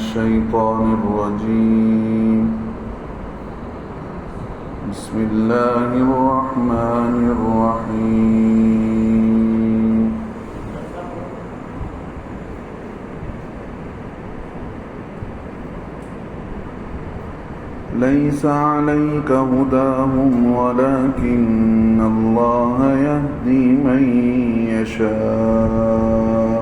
الشيطان الرجيم بسم الله الرحمن الرحيم ليس عليك هداهم ولكن الله يهدي من يشاء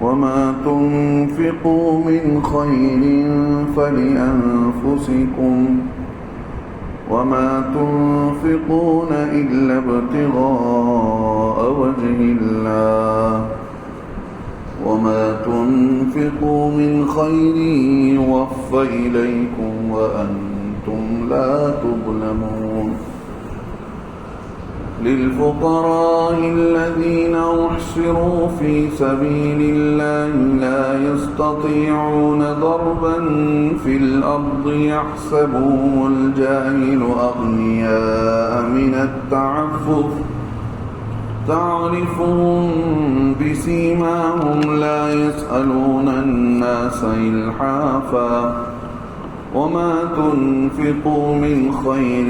وما تنفقوا من خير فلأنفسكم وما تنفقون إلا ابتغاء وجه الله وما تنفقوا من خير يوفى إليكم وأنتم لا تظلمون للفقراء الذين أحصروا في سبيل الله لا يستطيعون ضربا في الأرض يحسبهم الجاهل أغنياء من التعفف تعرفهم بسيماهم لا يسألون الناس إلحافا وما تنفقوا من خير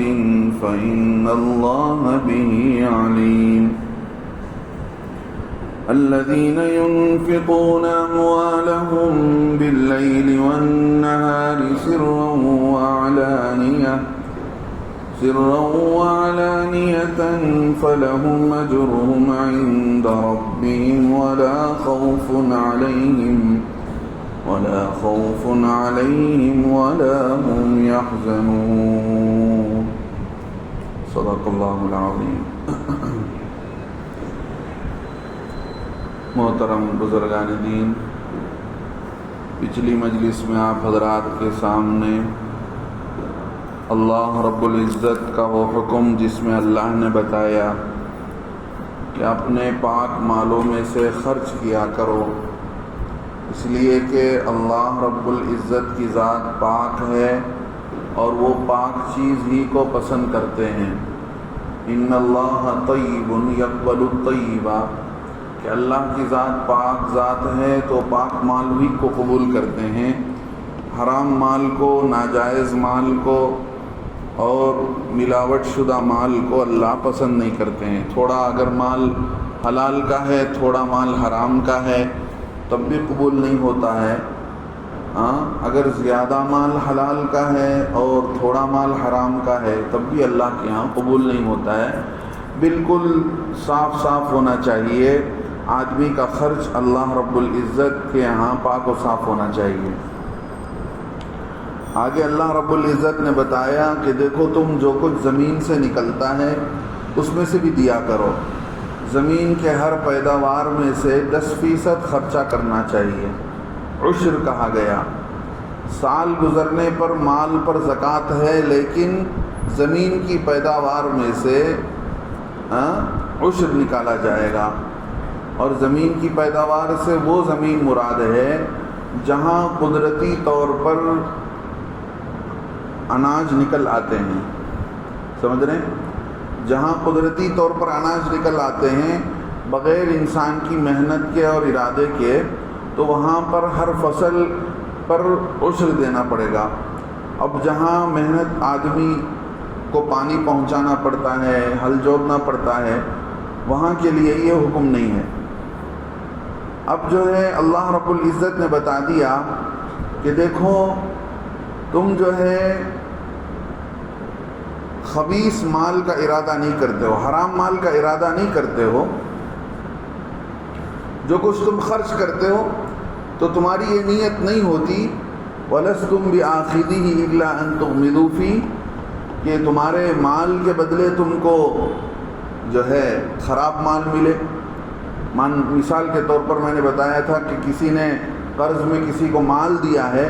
فإن الله به عليم الذين ينفقون أموالهم بالليل والنهار سرا وعلانية فلهم أجرهم عند ربهم ولا خوف عليهم ولا هم يحزنون صدق اللہ العظیم. محترم بزرگان دین، پچھلی مجلس میں آپ حضرات کے سامنے اللہ رب العزت کا وہ حکم جس میں اللہ نے بتایا کہ اپنے پاک مالوں میں سے خرچ کیا کرو، اس لیے کہ اللہ رب العزت کی ذات پاک ہے اور وہ پاک چیز ہی کو پسند کرتے ہیں. ان اللہ طیب یقبل الطیبہ، کہ اللہ کی ذات پاک ذات ہے تو پاک مال ہی کو قبول کرتے ہیں. حرام مال کو، ناجائز مال کو اور ملاوٹ شدہ مال کو اللہ پسند نہیں کرتے ہیں. تھوڑا اگر مال حلال کا ہے، تھوڑا مال حرام کا ہے تب بھی قبول نہیں ہوتا ہے. اگر زیادہ مال حلال کا ہے اور تھوڑا مال حرام کا ہے تب بھی اللہ کے ہاں قبول نہیں ہوتا ہے. بالکل صاف صاف ہونا چاہیے. آدمی کا خرچ اللہ رب العزت کے ہاں پاک و صاف ہونا چاہیے. آگے اللہ رب العزت نے بتایا کہ دیکھو تم جو کچھ زمین سے نکلتا ہے اس میں سے بھی دیا کرو. زمین کے ہر پیداوار میں سے 10% خرچہ کرنا چاہیے. عشر کہا گیا. سال گزرنے پر مال پر زکوٰۃ ہے، لیکن زمین کی پیداوار میں سے عشر نکالا جائے گا. اور زمین کی پیداوار سے وہ زمین مراد ہے جہاں قدرتی طور پر اناج نکل آتے ہیں. سمجھ رہے ہیں؟ جہاں قدرتی طور پر اناج نکل آتے ہیں بغیر انسان کی محنت کے اور ارادے کے، تو وہاں پر ہر فصل پر عشر دینا پڑے گا. اب جہاں محنت آدمی کو پانی پہنچانا پڑتا ہے، ہل جوتنا پڑتا ہے، وہاں کے لیے یہ حکم نہیں ہے. اب جو ہے اللہ رب العزت نے بتا دیا کہ دیکھو تم جو ہے خبیث مال کا ارادہ نہیں کرتے ہو، حرام مال کا ارادہ نہیں کرتے ہو. جو کچھ تم خرچ کرتے ہو تو تمہاری یہ نیت نہیں ہوتی وَلَسْتُمْ بِآخِذِهِ إِلَّا أَن تُغْمِضُوا فِيهِ، کہ تمہارے مال کے بدلے تم کو جو ہے خراب مال ملے. مثال کے طور پر میں نے بتایا تھا کہ کسی نے قرض میں کسی کو مال دیا ہے،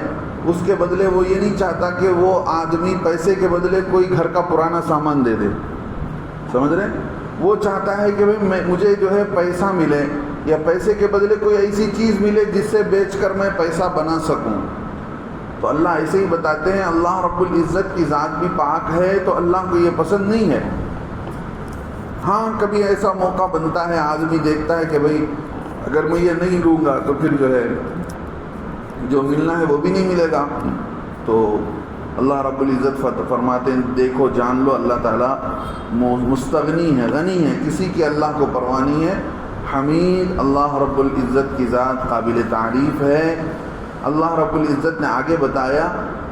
اس کے بدلے وہ یہ نہیں چاہتا کہ وہ آدمی پیسے کے بدلے کوئی گھر کا پرانا سامان دے دے. سمجھ رہے ہیں؟ وہ چاہتا ہے کہ مجھے جو ہے پیسہ ملے یا پیسے کے بدلے کوئی ایسی چیز ملے جس سے بیچ کر میں پیسہ بنا سکوں. تو اللہ ایسے ہی بتاتے ہیں اللہ رب العزت کی ذات بھی پاک ہے تو اللہ کو یہ پسند نہیں ہے. ہاں کبھی ایسا موقع بنتا ہے، آدمی دیکھتا ہے کہ بھئی اگر میں یہ نہیں لوں گا تو پھر جو ہے جو ملنا ہے وہ بھی نہیں ملے گا۔ تو اللہ رب العزت فرماتے ہیں دیکھو جان لو اللہ تعالیٰ مستغنی ہے، غنی ہے، کسی کی اللہ کو پرواہ نہیں ہے۔ حمید اللہ رب العزت کی ذات قابل تعریف ہے۔ اللہ رب العزت نے آگے بتایا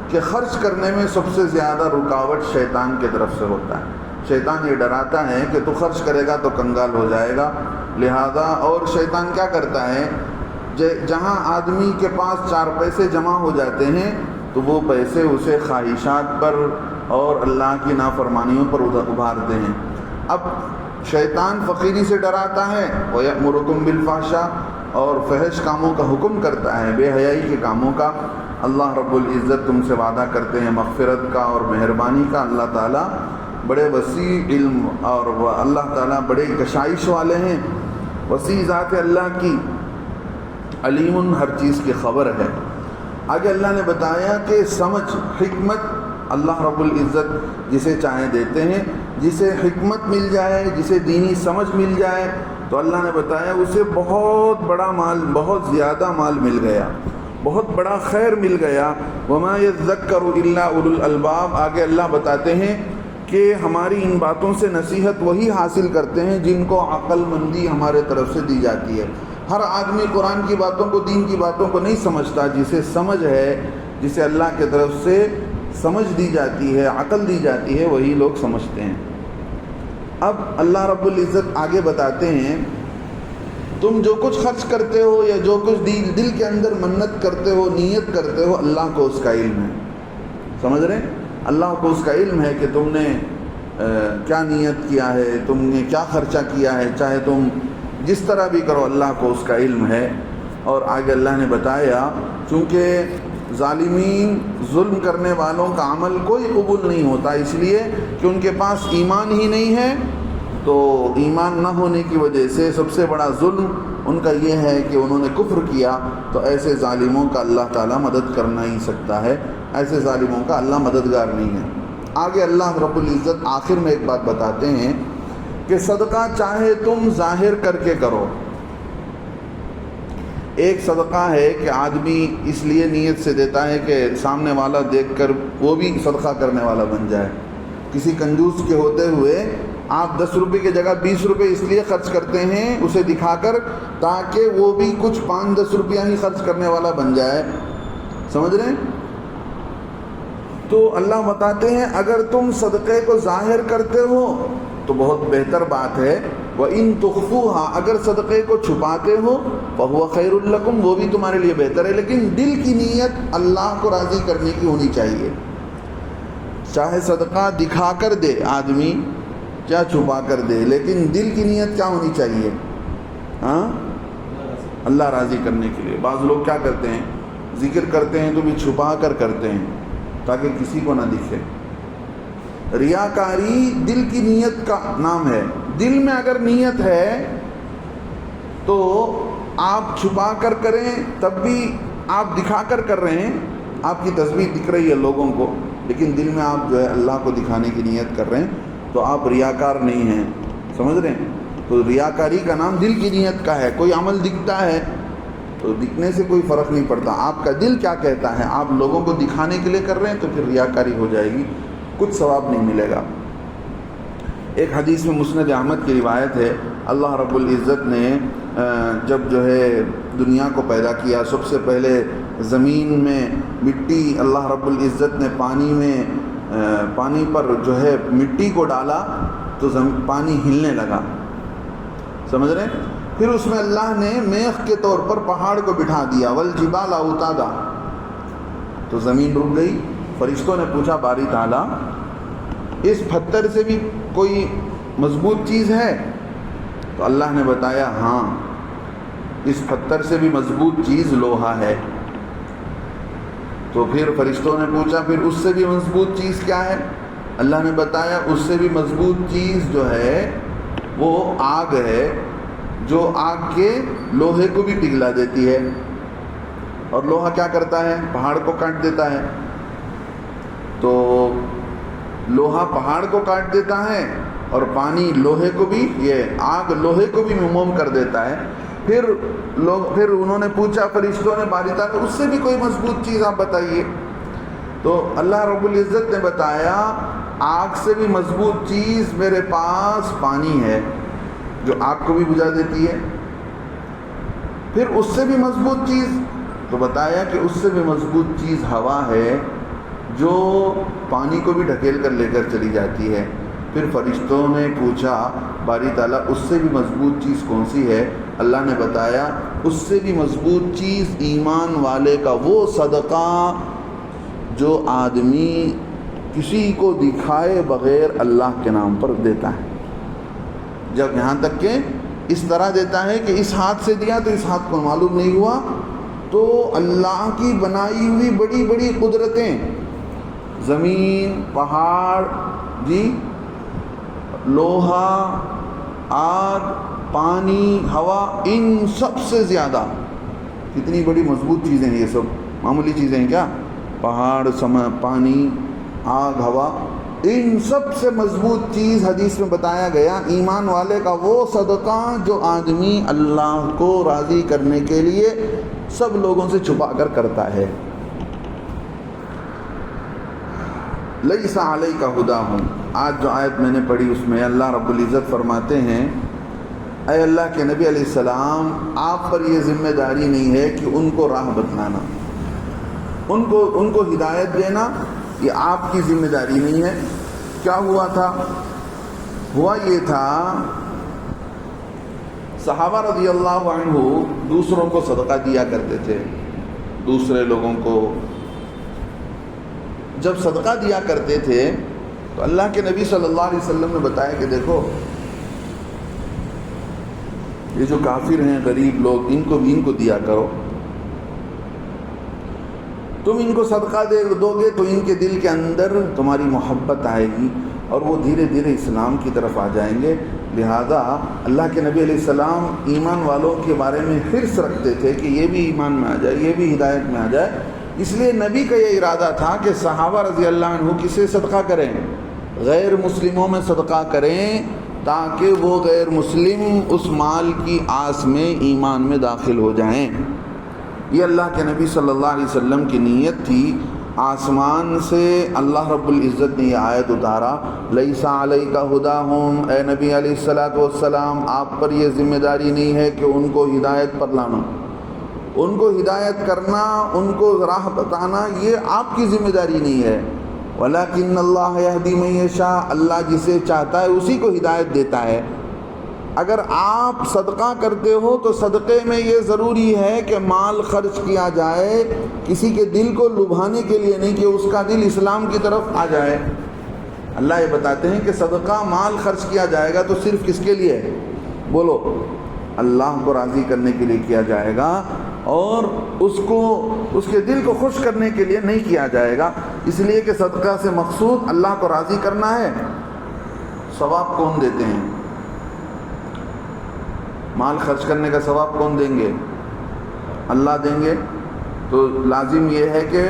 کہ خرچ کرنے میں سب سے زیادہ رکاوٹ شیطان کی طرف سے ہوتا ہے۔ شیطان یہ ڈراتا ہے کہ تو خرچ کرے گا تو کنگال ہو جائے گا، لہذا اور شیطان کیا کرتا ہے، جہاں آدمی کے پاس 4 پیسے جمع ہو جاتے ہیں تو وہ پیسے اسے خواہشات پر اور اللہ کی نافرمانیوں پر ابھارتے ہیں۔ اب شیطان فقیری سے ڈراتا ہے، وَيَأْمُرُكُمْ بِالْفَحْشَاءِ، اور فحش کاموں کا حکم کرتا ہے، بے حیائی کے کاموں کا۔ اللہ رب العزت تم سے وعدہ کرتے ہیں مغفرت کا اور مہربانی کا۔ اللہ تعالیٰ بڑے وسیع علم اور اللہ تعالیٰ بڑے گشائش والے ہیں، وسیع ذات اللہ کی، علیم ہر چیز کی خبر ہے۔ آگے اللہ نے بتایا کہ سمجھ، حکمت اللہ رب العزت جسے چاہے دیتے ہیں، جسے حکمت مل جائے، جسے دینی سمجھ مل جائے تو اللہ نے بتایا اسے بہت بڑا مال، بہت زیادہ مال مل گیا، بہت بڑا خیر مل گیا۔ وما یذکر الا اولو الالباب، آگے اللہ بتاتے ہیں کہ ہماری ان باتوں سے نصیحت وہی حاصل کرتے ہیں جن کو عقل مندی ہمارے طرف سے دی جاتی ہے۔ ہر آدمی قرآن کی باتوں کو، دین کی باتوں کو نہیں سمجھتا۔ جسے سمجھ ہے، جسے اللہ کی طرف سے سمجھ دی جاتی ہے، عقل دی جاتی ہے، وہی لوگ سمجھتے ہیں۔ اب اللہ رب العزت آگے بتاتے ہیں تم جو کچھ خرچ کرتے ہو یا جو کچھ دل کے اندر منت کرتے ہو، نیت کرتے ہو، اللہ کو اس کا علم ہے۔ سمجھ رہے ہیں؟ اللہ کو اس کا علم ہے کہ تم نے کیا نیت کیا ہے، تم نے کیا خرچہ کیا ہے، چاہے تم جس طرح بھی کرو، اللہ کو اس کا علم ہے۔ اور آگے اللہ نے بتایا چونکہ ظالمین، ظلم کرنے والوں کا عمل کوئی قبول نہیں ہوتا، اس لیے کہ ان کے پاس ایمان ہی نہیں ہے، تو ایمان نہ ہونے کی وجہ سے سب سے بڑا ظلم ان کا یہ ہے کہ انہوں نے کفر کیا، تو ایسے ظالموں کا اللہ تعالیٰ مدد کرنا ہی سکتا ہے، ایسے ظالموں کا اللہ مددگار نہیں ہے۔ آگے اللہ رب العزت آخر میں ایک بات بتاتے ہیں کہ صدقہ چاہے تم ظاہر کر کے کرو۔ ایک صدقہ ہے کہ آدمی اس لیے نیت سے دیتا ہے کہ سامنے والا دیکھ کر وہ بھی صدقہ کرنے والا بن جائے۔ کسی کنجوس کے ہوتے ہوئے آپ 10 روپے کی جگہ 20 روپے اس لیے خرچ کرتے ہیں اسے دکھا کر، تاکہ وہ بھی کچھ 5-10 روپیہ ہی خرچ کرنے والا بن جائے۔ سمجھ رہے ہیں؟ تو اللہ بتاتے ہیں اگر تم صدقے کو ظاہر کرتے ہو تو بہت بہتر بات ہے، وَإِن تُخْفُوهَا، اگر صدقے کو چھپاتے ہو فَهُوَ خَيْرٌ لَكُمْ، وہ بھی تمہارے لیے بہتر ہے، لیکن دل کی نیت اللہ کو راضی کرنے کی ہونی چاہیے۔ چاہے صدقہ دکھا کر دے آدمی، کیا چھپا کر دے، لیکن دل کی نیت کیا ہونی چاہیے؟ ہاں، اللہ راضی کرنے کے لیے۔ بعض لوگ کیا کرتے ہیں، ذکر کرتے ہیں تو بھی چھپا کر کرتے ہیں تاکہ کسی کو نہ دکھے۔ ریاکاری دل کی نیت کا نام ہے۔ دل میں اگر نیت ہے تو آپ چھپا کر کریں تب بھی آپ دکھا کر کر رہے ہیں، آپ کی تصویر دکھ رہی ہے لوگوں کو، لیکن دل میں آپ جو ہے اللہ کو دکھانے کی نیت کر رہے ہیں، تو آپ ریاکار نہیں ہیں۔ سمجھ رہے ہیں؟ تو ریاکاری کا نام دل کی نیت کا ہے۔ کوئی عمل دکھتا ہے تو دکھنے سے کوئی فرق نہیں پڑتا، آپ کا دل کیا کہتا ہے۔ آپ لوگوں کو دکھانے کے لیے کر رہے ہیں تو پھر ریاکاری ہو جائے گی، کچھ ثواب نہیں ملے گا۔ ایک حدیث میں مسند احمد کی روایت ہے، اللہ رب العزت نے جب جو ہے دنیا کو پیدا کیا، سب سے پہلے زمین میں مٹی، اللہ رب العزت نے پانی پر جو ہے مٹی کو ڈالا تو پانی ہلنے لگا۔ سمجھ رہے ہیں؟ پھر اس میں اللہ نے میخ کے طور پر پہاڑ کو بٹھا دیا، والجبال اوتادا، تو زمین رک گئی۔ فرشتوں نے پوچھا باری تعالیٰ اس پتھر سے بھی کوئی مضبوط چیز ہے؟ تو اللہ نے بتایا ہاں، اس پتھر سے بھی مضبوط چیز لوہا ہے۔ تو پھر فرشتوں نے پوچھا پھر اس سے بھی مضبوط چیز کیا ہے؟ اللہ نے بتایا اس سے بھی مضبوط چیز جو ہے وہ آگ ہے، جو آگ کے لوہے کو بھی پگھلا دیتی ہے۔ اور لوہا کیا کرتا ہے؟ پہاڑ کو کاٹ دیتا ہے۔ تو لوہا پہاڑ کو کاٹ دیتا ہے اور پانی لوہے کو بھی، یہ آگ لوہے کو بھی موم کر دیتا ہے۔ پھر انہوں نے پوچھا فرشتوں نے باری تعالیٰ اس سے بھی کوئی مضبوط چیز آپ بتائیے. تو اللہ رب العزت نے بتایا آگ سے بھی مضبوط چیز میرے پاس پانی ہے جو آگ کو بھی بجھا دیتی ہے. پھر اس سے بھی مضبوط چیز تو بتایا کہ اس سے بھی مضبوط چیز ہوا ہے جو پانی کو بھی ڈھکیل کر لے کر چلی جاتی ہے. پھر فرشتوں نے پوچھا باری تعالیٰ اس سے بھی مضبوط چیز کون سی ہے؟ اللہ نے بتایا اس سے بھی مضبوط چیز ایمان والے کا وہ صدقہ جو آدمی کسی کو دکھائے بغیر اللہ کے نام پر دیتا ہے. جب یہاں تک کہ اس طرح دیتا ہے کہ اس ہاتھ سے دیا تو اس ہاتھ کو معلوم نہیں ہوا، تو اللہ کی بنائی ہوئی بڑی بڑی قدرتیں، زمین، پہاڑ، لوہا، آگ، پانی، ہوا، ان سب سے زیادہ کتنی بڑی مضبوط چیزیں ہیں. یہ سب معمولی چیزیں ہیں کیا؟ پہاڑ، پانی، آگ، ہوا، ان سب سے مضبوط چیز حدیث میں بتایا گیا ایمان والے کا وہ صدقہ جو آدمی اللہ کو راضی کرنے کے لیے سب لوگوں سے چھپا کر کرتا ہے. لیس علیک ھداھم، آج جو آیت میں نے پڑھی اس میں اللہ رب العزت فرماتے ہیں اے اللہ کے نبی علیہ السلام آپ پر یہ ذمہ داری نہیں ہے کہ ان کو راہ بتلانا، ان کو ہدایت دینا، یہ آپ کی ذمہ داری نہیں ہے. کیا ہوا تھا؟ ہوا یہ تھا صحابہ رضی اللہ عنہ دوسروں کو صدقہ دیا کرتے تھے. دوسرے لوگوں کو جب صدقہ دیا کرتے تھے تو اللہ کے نبی صلی اللہ علیہ وسلم نے بتایا کہ دیکھو یہ جو کافر ہیں، غریب لوگ، ان کو دیا کرو. تم ان کو صدقہ دو گے تو ان کے دل کے اندر تمہاری محبت آئے گی اور وہ دھیرے دھیرے اسلام کی طرف آ جائیں گے. لہذا اللہ کے نبی علیہ السلام ایمان والوں کے بارے میں حرص رکھتے تھے کہ یہ بھی ایمان میں آ جائے، یہ بھی ہدایت میں آ جائے. اس لیے نبی کا یہ ارادہ تھا کہ صحابہ رضی اللہ عنہ کسے صدقہ کریں؟ غیر مسلموں میں صدقہ کریں تاکہ وہ غیر مسلم اس مال کی آس میں ایمان میں داخل ہو جائیں. یہ اللہ کے نبی صلی اللہ علیہ وسلم کی نیت تھی. آسمان سے اللہ رب العزت نے یہ آیت اتارا لیس علیک ھداھم، اے نبی علیہ الصلوۃ والسلام آپ پر یہ ذمہ داری نہیں ہے کہ ان کو ہدایت پر لانا، ان کو ہدایت کرنا، ان کو راہ بتانا، یہ آپ کی ذمہ داری نہیں ہے. ولیکن اللہ یہدی من یشاء، اللہ جسے چاہتا ہے اسی کو ہدایت دیتا ہے. اگر آپ صدقہ کرتے ہو تو صدقے میں یہ ضروری ہے کہ مال خرچ کیا جائے کسی کے دل کو لبھانے کے لیے نہیں کہ اس کا دل اسلام کی طرف آ جائے. اللہ یہ بتاتے ہیں کہ صدقہ مال خرچ کیا جائے گا تو صرف کس کے لیے؟ بولو، اللہ کو راضی کرنے کے لیے کیا جائے گا اور اس کے دل کو خوش کرنے کے لیے نہیں کیا جائے گا. اس لیے کہ صدقہ سے مقصود اللہ کو راضی کرنا ہے. ثواب کون دیتے ہیں؟ مال خرچ کرنے کا ثواب کون دیں گے؟ اللہ دیں گے. تو لازم یہ ہے کہ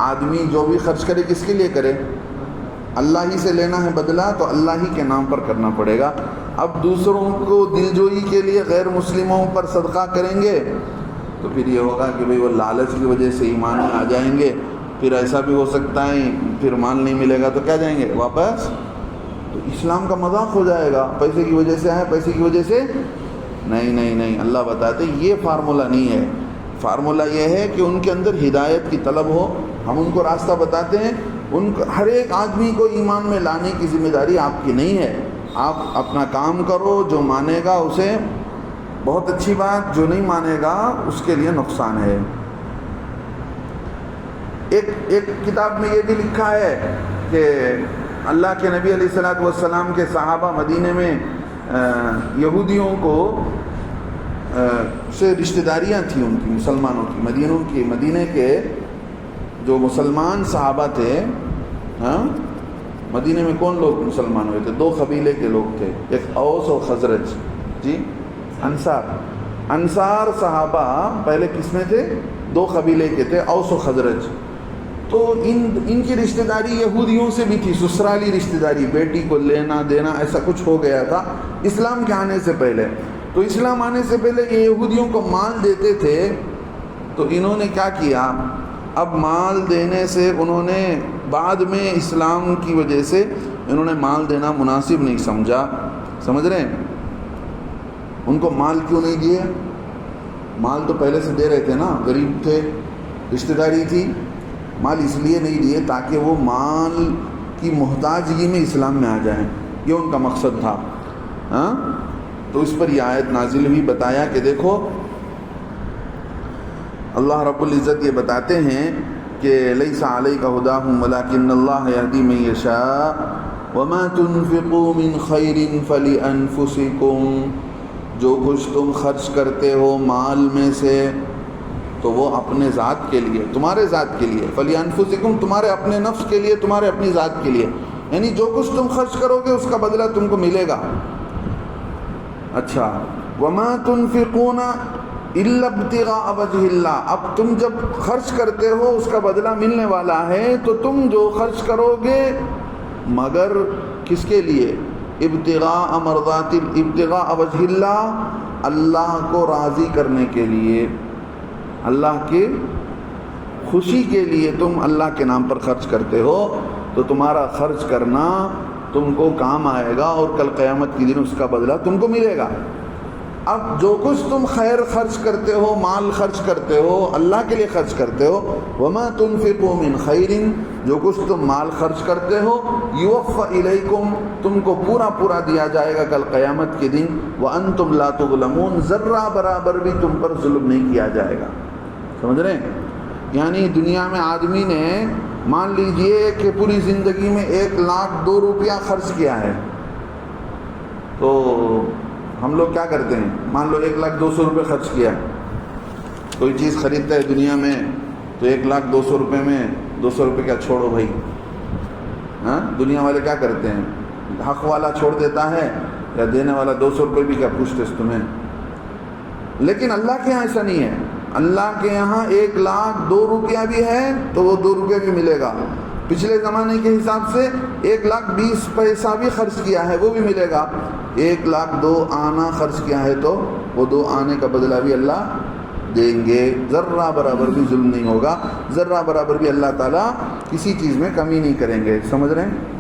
آدمی جو بھی خرچ کرے کس کے لیے کرے؟ اللہ ہی سے لینا ہے بدلہ تو اللہ ہی کے نام پر کرنا پڑے گا. اب دوسروں کو دلجوئی کے لیے غیر مسلموں پر صدقہ کریں گے تو پھر یہ ہوگا کہ بھئی وہ لالچ کی وجہ سے ایمان میں آ جائیں گے. پھر ایسا بھی ہو سکتا ہے پھر مال نہیں ملے گا تو کیا جائیں گے واپس، تو اسلام کا مذاق ہو جائے گا. پیسے کی وجہ سے آئے، پیسے کی وجہ سے نہیں. اللہ بتاتے یہ فارمولہ نہیں ہے. فارمولہ یہ ہے کہ ان کے اندر ہدایت کی طلب ہو. ہم ان کو راستہ بتاتے ہیں. ہر ایک آدمی کو ایمان میں لانے کی ذمہ داری آپ کی نہیں ہے. آپ اپنا کام کرو، جو مانے گا اسے بہت اچھی بات، جو نہیں مانے گا اس کے لیے نقصان ہے. ایک کتاب میں یہ بھی لکھا ہے کہ اللہ کے نبی علیہ الصلوۃ والسلام کے صحابہ مدینے میں یہودیوں کو سے رشتہ داریاں تھیں ان کی، مسلمانوں کی. مدینے کے جو مسلمان صحابہ تھے، مدینے میں کون لوگ مسلمان ہوئے تھے؟ 2 قبیلے کے لوگ تھے، ایک اوس اور خزرج. انصار صحابہ پہلے کس میں تھے؟ 2 قبیلے کے تھے، اوس و خزرج. تو ان کی رشتہ داری یہودیوں سے بھی تھی، سسرالی رشتہ داری، بیٹی کو لینا دینا ایسا کچھ ہو گیا تھا اسلام کے آنے سے پہلے. تو اسلام آنے سے پہلے یہ یہودیوں کو مال دیتے تھے، تو انہوں نے کیا کیا، اب مال دینے سے انہوں نے بعد میں اسلام کی وجہ سے انہوں نے مال دینا مناسب نہیں سمجھا. سمجھ رہے ہیں؟ ان کو مال کیوں نہیں دیے؟ مال تو پہلے سے دے رہے تھے نا، غریب تھے، رشتہ داری تھی. مال اس لیے نہیں دیے تاکہ وہ مال کی محتاجگی میں اسلام میں آ جائیں، یہ ان کا مقصد تھا. ہاں، تو اس پر یہ آیت نازل ہوئی. بتایا کہ دیکھو اللہ رب العزت یہ بتاتے ہیں کہ لیس علیک ھداھم ولکن اللہ یہدی من یشاء وما تنفقوا من خیر فلانفسکم. جو کچھ تم خرچ کرتے ہو مال میں سے تو وہ اپنے ذات کے لیے، تمہارے ذات کے لیے. فلانفسکم، تمہارے اپنے نفس کے لیے، تمہارے اپنی ذات کے لیے. یعنی جو کچھ تم خرچ کرو گے اس کا بدلہ تم کو ملے گا. اچھا، وما تنفقون الا ابتغاء وجہ اللہ. اب تم جب خرچ کرتے ہو اس کا بدلہ ملنے والا ہے، تو تم جو خرچ کرو گے مگر کس کے لیے؟ ابتغاء مرضات، ابتغاء وجہ اللہ، اللہ کو راضی کرنے کے لیے، اللہ کی خوشی کے لیے تم اللہ کے نام پر خرچ کرتے ہو، تو تمہارا خرچ کرنا تم کو کام آئے گا اور کل قیامت کے دن اس کا بدلہ تم کو ملے گا. اب جو کچھ تم خیر خرچ کرتے ہو، مال خرچ کرتے ہو، اللہ کے لیے خرچ کرتے ہو. وما تنفقوا من خیر، جو کچھ تم مال خرچ کرتے ہو، یوفى الیکم، تم کو پورا پورا دیا جائے گا کل قیامت کے دن. وانتم لا تظلمون، ذرہ برابر بھی تم پر ظلم نہیں کیا جائے گا. سمجھ رہے ہیں؟ یعنی دنیا میں آدمی نے مان لیجئے کہ پوری زندگی میں 1,02,000 روپیہ خرچ کیا ہے، تو ہم لوگ کیا کرتے ہیں؟ مان لو 1,02,000 روپے خرچ کیا، کوئی چیز خریدتا ہے دنیا میں تو 1,02,000 روپے میں 200 روپے کیا چھوڑو بھائی. ہاں، دنیا والے کیا کرتے ہیں؟ حق والا چھوڑ دیتا ہے یا دینے والا 200 روپے بھی کیا پوچھتے تمہیں. لیکن اللہ کے یہاں ایسا نہیں ہے. اللہ کے یہاں 1,02,000 روپیہ بھی ہے تو وہ 2 روپے بھی ملے گا. پچھلے زمانے کے حساب سے 1,20,000 پیسہ بھی خرچ کیا ہے وہ بھی ملے گا. 1,02,000 آنا خرچ کیا ہے تو وہ 2 آنے کا بدلہ بھی اللہ دیں گے. ذرہ برابر بھی ظلم نہیں ہوگا، ذرہ برابر بھی اللہ تعالیٰ کسی چیز میں کمی نہیں کریں گے. سمجھ رہے ہیں؟